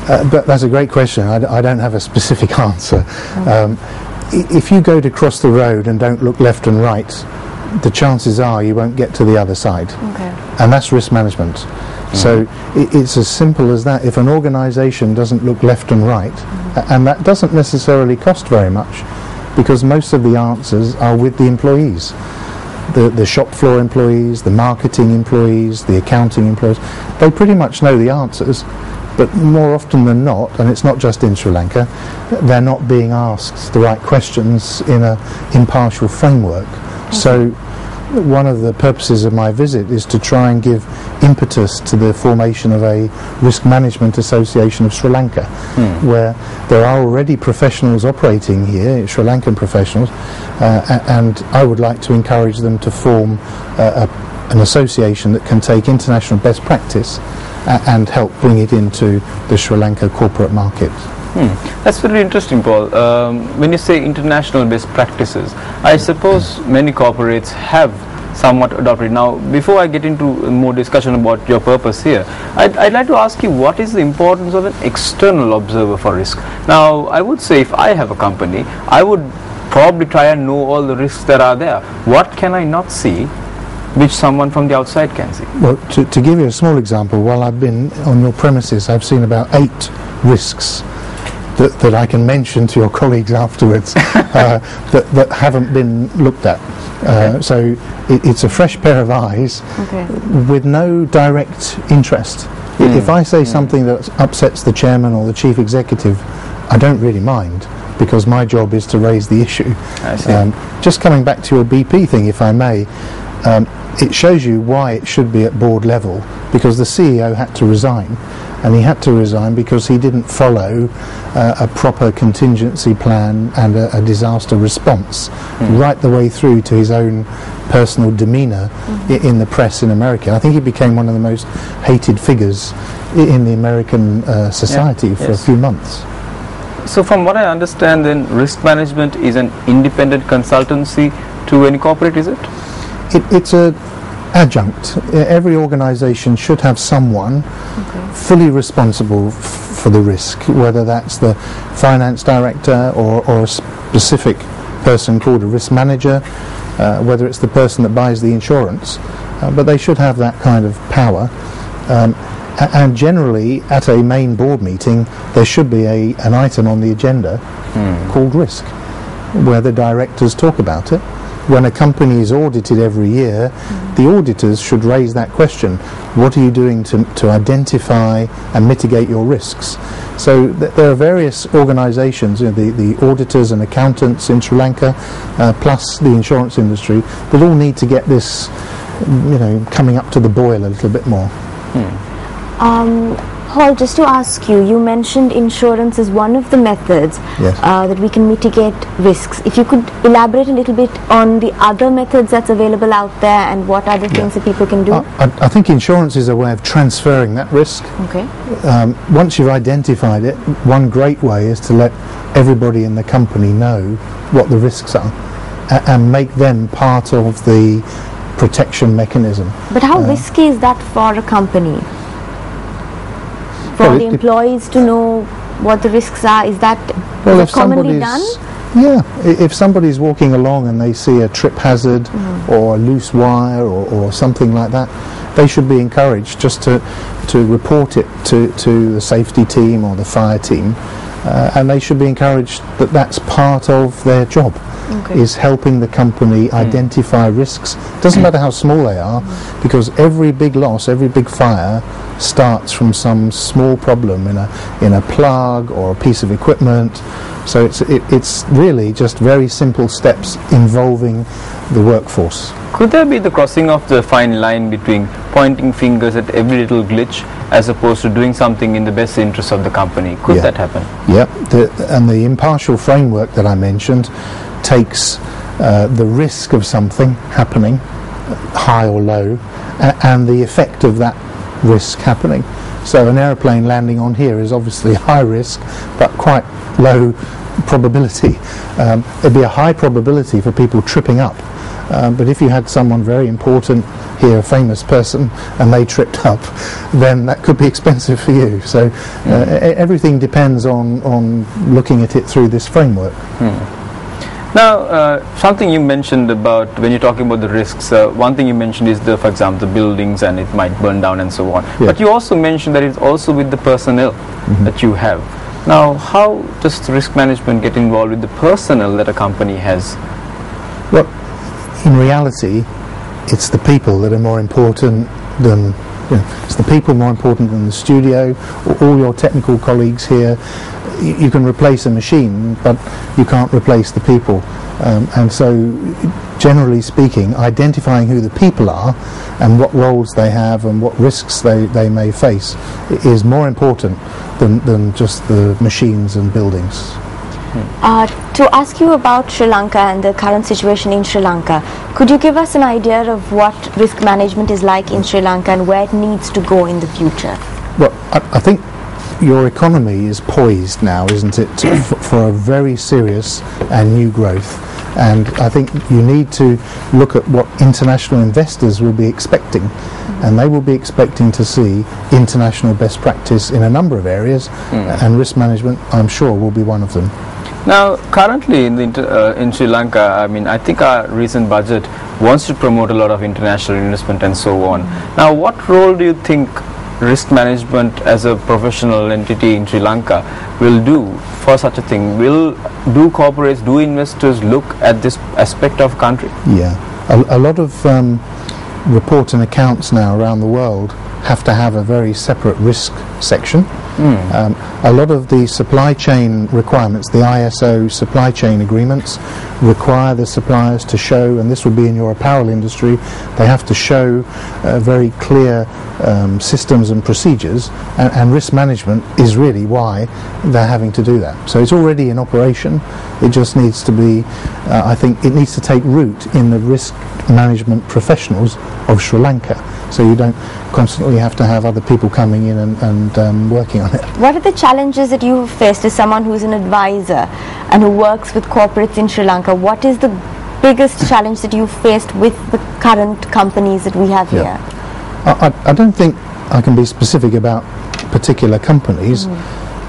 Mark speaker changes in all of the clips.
Speaker 1: But that's a great question. I don't have a specific answer. If you go to cross the road and don't look left and right, the chances are you won't get to the other side.
Speaker 2: Okay.
Speaker 1: And that's risk management. So it's as simple as that. If an organisation doesn't look left and right, and that doesn't necessarily cost very much, because most of the answers are with the employees. The shop floor employees, the marketing employees, the accounting employees, they pretty much know the answers, but more often than not, and it's not just in Sri Lanka, they're not being asked the right questions in an impartial framework. So one of the purposes of my visit is to try and give impetus to the formation of a Risk Management Association of Sri Lanka, where there are already professionals operating here, Sri Lankan professionals, and I would like to encourage them to form an association that can take international best practice and help bring it into the Sri Lanka corporate market.
Speaker 3: That's very interesting, Paul. When you say international best practices, I suppose many corporates have somewhat adopted. Now, before I get into more discussion about your purpose here, I'd like to ask you, what is the importance of an external observer for risk? Now, I would say if I have a company, I would probably try and know all the risks that are there. What can I not see which someone from the outside can see?
Speaker 1: Well, to give you a small example, while I've been on your premises, I've seen about 8 risks that I can mention to your colleagues afterwards that haven't been looked at. So it's a fresh pair of eyes with no direct interest. If I say something that upsets the chairman or the chief executive, I don't really mind, because my job is to raise the issue.
Speaker 3: I see.
Speaker 1: Just coming back to your BP thing, if I may, it shows you why it should be at board level, because the CEO had to resign. And he had to resign because he didn't follow a proper contingency plan and a disaster response right the way through to his own personal demeanour in the press in America. I think he became one of the most hated figures in the American society for a few months.
Speaker 3: So from what I understand, then risk management is an independent consultancy to any corporate, is it?
Speaker 1: It's a adjunct. Every organisation should have someone fully responsible for the risk, whether that's the finance director or a specific person called a risk manager, whether it's the person that buys the insurance, but they should have that kind of power. And generally at a main board meeting there should be an item on the agenda called risk, where the directors talk about it. When a company is audited every year, the auditors should raise that question. What are you doing to identify and mitigate your risks? So there are various organisations, the auditors and accountants in Sri Lanka, plus the insurance industry, that all need to get this, coming up to the boil a little bit more.
Speaker 2: Paul, just to ask you, you mentioned insurance is one of the methods that we can mitigate risks. If you could elaborate a little bit on the other methods that's available out there and what other things that people can do?
Speaker 1: I think insurance is a way of transferring that risk.
Speaker 2: Okay.
Speaker 1: Once you've identified it, one great way is to let everybody in the company know what the risks are and make them part of the protection mechanism.
Speaker 2: But how risky is that for a company? For the employees to know what the risks are, is that commonly done?
Speaker 1: Yeah, if somebody's walking along and they see a trip hazard or a loose wire or something like that, they should be encouraged just to report it to the safety team or the fire team, and they should be encouraged that that's part of their job, is helping the company identify risks. Doesn't matter how small they are, because every big loss, every big fire starts from some small problem in a plug or a piece of equipment. So it's really just very simple steps involving the workforce.
Speaker 3: Could there be the crossing of the fine line between pointing fingers at every little glitch as opposed to doing something in the best interest of the company? Could that happen?
Speaker 1: Yeah, and the impartial framework that I mentioned takes the risk of something happening, high or low, and the effect of that risk happening. So an aeroplane landing on here is obviously high risk but quite low probability. It'd be a high probability for people tripping up but if you had someone very important here, a famous person, and they tripped up, then that could be expensive for you. So everything depends on looking at it through this framework.
Speaker 3: Now, something you mentioned about when you're talking about the risks, one thing you mentioned is for example, the buildings and it might burn down and so on.
Speaker 1: Yeah.
Speaker 3: But you also mentioned that it's also with the personnel that you have. Now, how does risk management get involved with the personnel that a company has?
Speaker 1: Well, in reality, it's the people that are more important than, it's the people more important than the studio, or all your technical colleagues here. You can replace a machine, but you can't replace the people. And so, generally speaking, identifying who the people are and what roles they have and what risks they may face is more important than just the machines and buildings.
Speaker 2: To ask you about Sri Lanka and the current situation in Sri Lanka, could you give us an idea of what risk management is like in Sri Lanka and where it needs to go in the future?
Speaker 1: Well, I think your economy is poised now, isn't it, for a very serious and new growth. And I think you need to look at what international investors will be expecting. And they will be expecting to see international best practice in a number of areas, and risk management, I'm sure, will be one of them.
Speaker 3: Now, currently in Sri Lanka, I mean, I think our recent budget wants to promote a lot of international investment and so on. Now, what role do you think risk management as a professional entity in Sri Lanka will do for such a thing? Do corporates, do investors look at this aspect of country?
Speaker 1: Yeah, a lot of report and accounts now around the world have to have a very separate risk section. A lot of the supply chain requirements, the ISO supply chain agreements, require the suppliers to show, and this will be in your apparel industry, they have to show very clear systems and procedures, and risk management is really why they're having to do that. So it's already in operation. It just needs to be, I think it needs to take root in the risk management professionals of Sri Lanka, so you don't constantly have to have other people coming in and working on it.
Speaker 2: What are the challenges that you have faced as someone who's an advisor and who works with corporates in Sri Lanka? What is the biggest challenge that you've faced with the current companies that we have here?
Speaker 1: I don't think I can be specific about particular companies,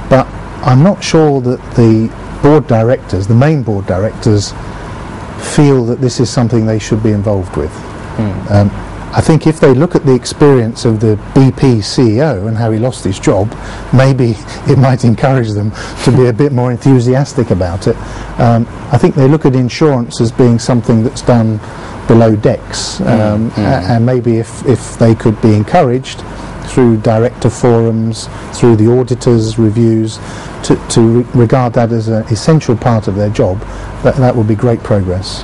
Speaker 1: but I'm not sure that the board directors, the main board directors, feel that this is something they should be involved with. I think if they look at the experience of the BP CEO and how he lost his job, maybe it might encourage them to be a bit more enthusiastic about it. I think they look at insurance as being something that's done below decks, and maybe if they could be encouraged through director forums, through the auditors' reviews, to regard that as an essential part of their job, that would be great progress.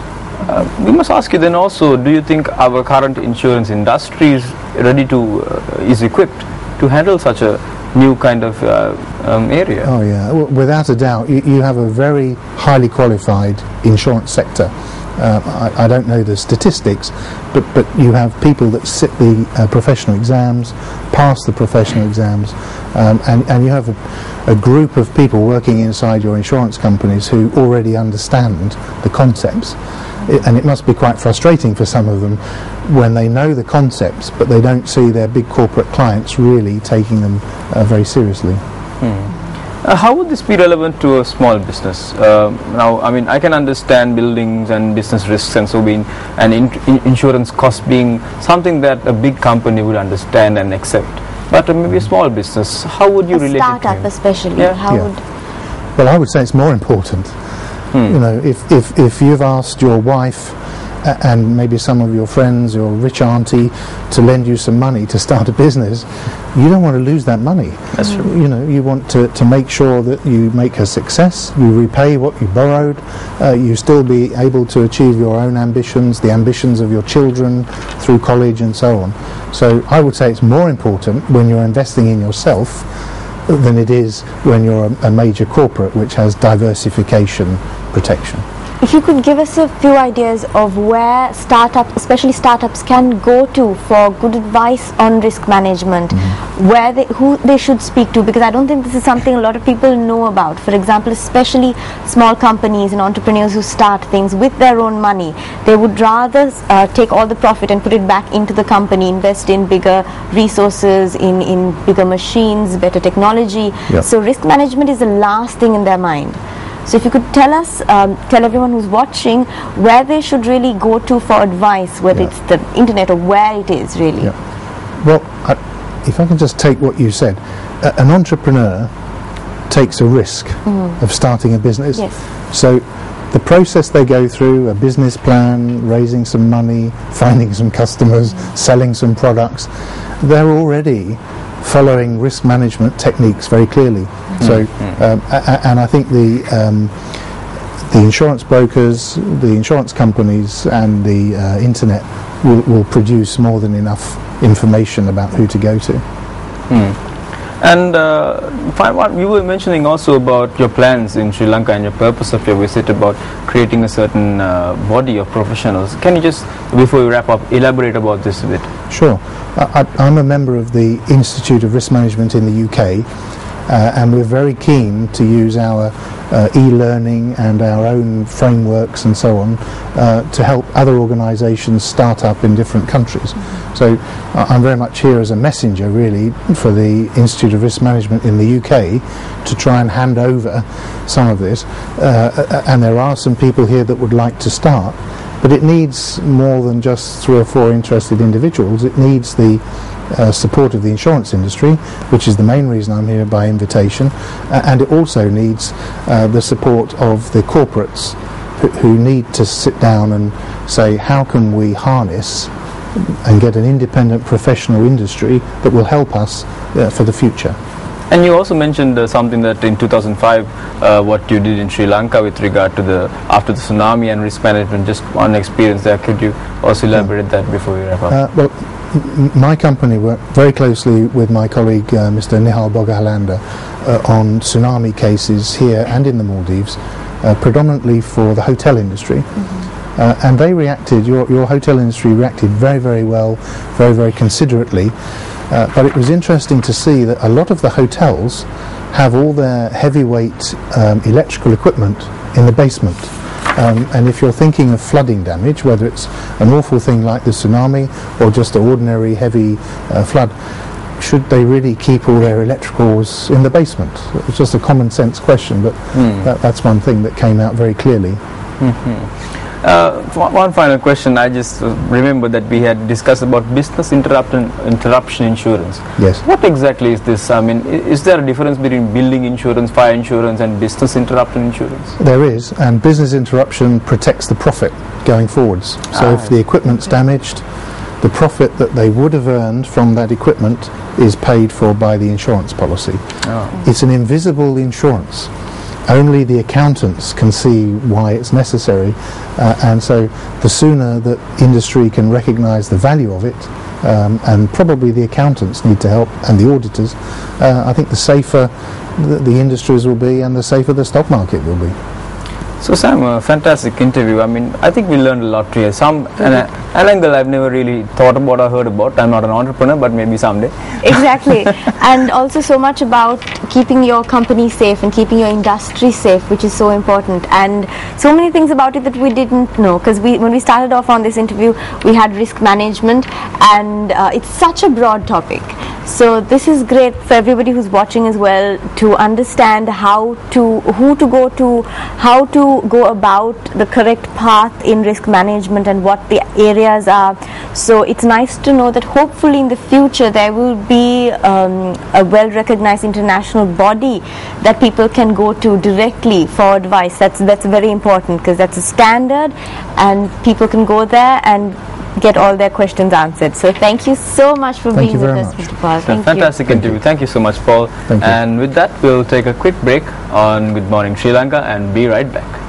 Speaker 3: We must ask you then also, do you think our current insurance industry is ready to, is equipped to handle such a new kind of area?
Speaker 1: Oh yeah, well, without a doubt. You have a very highly qualified insurance sector. I don't know the statistics, but you have people that sit the professional exams, pass the professional exams, and you have a group of people working inside your insurance companies who already understand the concepts. And it must be quite frustrating for some of them when they know the concepts, but they don't see their big corporate clients really taking them very seriously.
Speaker 3: How would this be relevant to a small business? Now, I mean, I can understand buildings and business risks and so being, and insurance costs being something that a big company would understand and accept. But maybe a small business, how would you relate it to?
Speaker 2: A startup especially,
Speaker 1: Well, I would say it's more important. You know, if you've asked your wife and maybe some of your friends, your rich auntie, to lend you some money to start a business, you don't want to lose that money.
Speaker 3: That's true.
Speaker 1: You know, you want to make sure that you make a success, you repay what you borrowed, you still be able to achieve your own ambitions, the ambitions of your children through college and so on. So I would say it's more important when you're investing in yourself than it is when you're a major corporate which has diversification protection.
Speaker 2: if you could give us a few ideas of where startups, especially startups, can go to for good advice on risk management, who they should speak to, because I don't think this is something a lot of people know about. For example, especially small companies and entrepreneurs who start things with their own money, they would rather take all the profit and put it back into the company, invest in bigger resources, in bigger machines, better technology.
Speaker 1: Yep.
Speaker 2: So risk management is the last thing in their mind. So if you could tell us, tell everyone who's watching where they should really go to for advice, whether it's the internet or where it is really.
Speaker 1: Yeah. Well, if I can just take what you said, an entrepreneur takes a risk of starting a business.
Speaker 2: Yes.
Speaker 1: So the process they go through, a business plan, raising some money, finding some customers, selling some products, they're already following risk management techniques very clearly. So, and I think the insurance brokers, the insurance companies, and the internet will produce more than enough information about who to go to.
Speaker 3: And you were mentioning also about your plans in Sri Lanka and your purpose of your visit about creating a certain body of professionals. Can you just, before we wrap up, elaborate about this a bit?
Speaker 1: Sure. I'm a member of the Institute of Risk Management in the UK, and we're very keen to use our e-learning and our own frameworks and so on to help other organisations start up in different countries. So I'm very much here as a messenger really for the Institute of Risk Management in the UK to try and hand over some of this, and there are some people here that would like to start. But it needs more than just 3 or 4 interested individuals. It needs the support of the insurance industry, which is the main reason I'm here by invitation, and it also needs the support of the corporates who need to sit down and say, how can we harness and get an independent professional industry that will help us for the future.
Speaker 3: And you also mentioned something that in 2005, what you did in Sri Lanka with regard to after the tsunami and risk management, just one experience there. Could you also elaborate that before we wrap up?
Speaker 1: Well, my company worked very closely with my colleague Mr. Nihal Bogahalanda on tsunami cases here and in the Maldives, predominantly for the hotel industry. And they reacted, your hotel industry reacted very, very well, very, very considerately. But it was interesting to see that a lot of the hotels have all their heavyweight electrical equipment in the basement. And if you're thinking of flooding damage, whether it's an awful thing like the tsunami or just an ordinary heavy flood, should they really keep all their electricals in the basement? It's just a common sense question, but that's one thing that came out very clearly.
Speaker 3: One final question. I just remember that we had discussed about business interruption insurance.
Speaker 1: Yes.
Speaker 3: What exactly is this? I mean, is there a difference between building insurance, fire insurance, and business interruption insurance?
Speaker 1: There is, and business interruption protects the profit going forwards. So if the equipment's damaged, the profit that they would have earned from that equipment is paid for by the insurance policy. It's an invisible insurance. Only the accountants can see why it's necessary, and so the sooner that industry can recognise the value of it, and probably the accountants need to help, and the auditors, I think the safer the industries will be and the safer the stock market will be.
Speaker 3: So Sam, a fantastic interview. I mean, I think we learned a lot here. An angle I've never really thought about or heard about. I'm not an entrepreneur, but maybe someday.
Speaker 2: Exactly. And also so much about keeping your company safe and keeping your industry safe, which is so important. And so many things about it that we didn't know, because when we started off on this interview, we had risk management, and it's such a broad topic. So this is great for everybody who's watching as well, to understand who to go to, how to go about the correct path in risk management and what the areas are. So it's nice to know that hopefully in the future there will be a well-recognized international body that people can go to directly for advice. That's very important, because that's a standard and people can go there and get all their questions answered. So thank you so much for being with us, Mr. Paul.
Speaker 3: Thank you. Fantastic interview. Thank you so much, Paul.
Speaker 1: Thank you.
Speaker 3: And with that, we'll take a quick break on Good Morning Sri Lanka and be right back.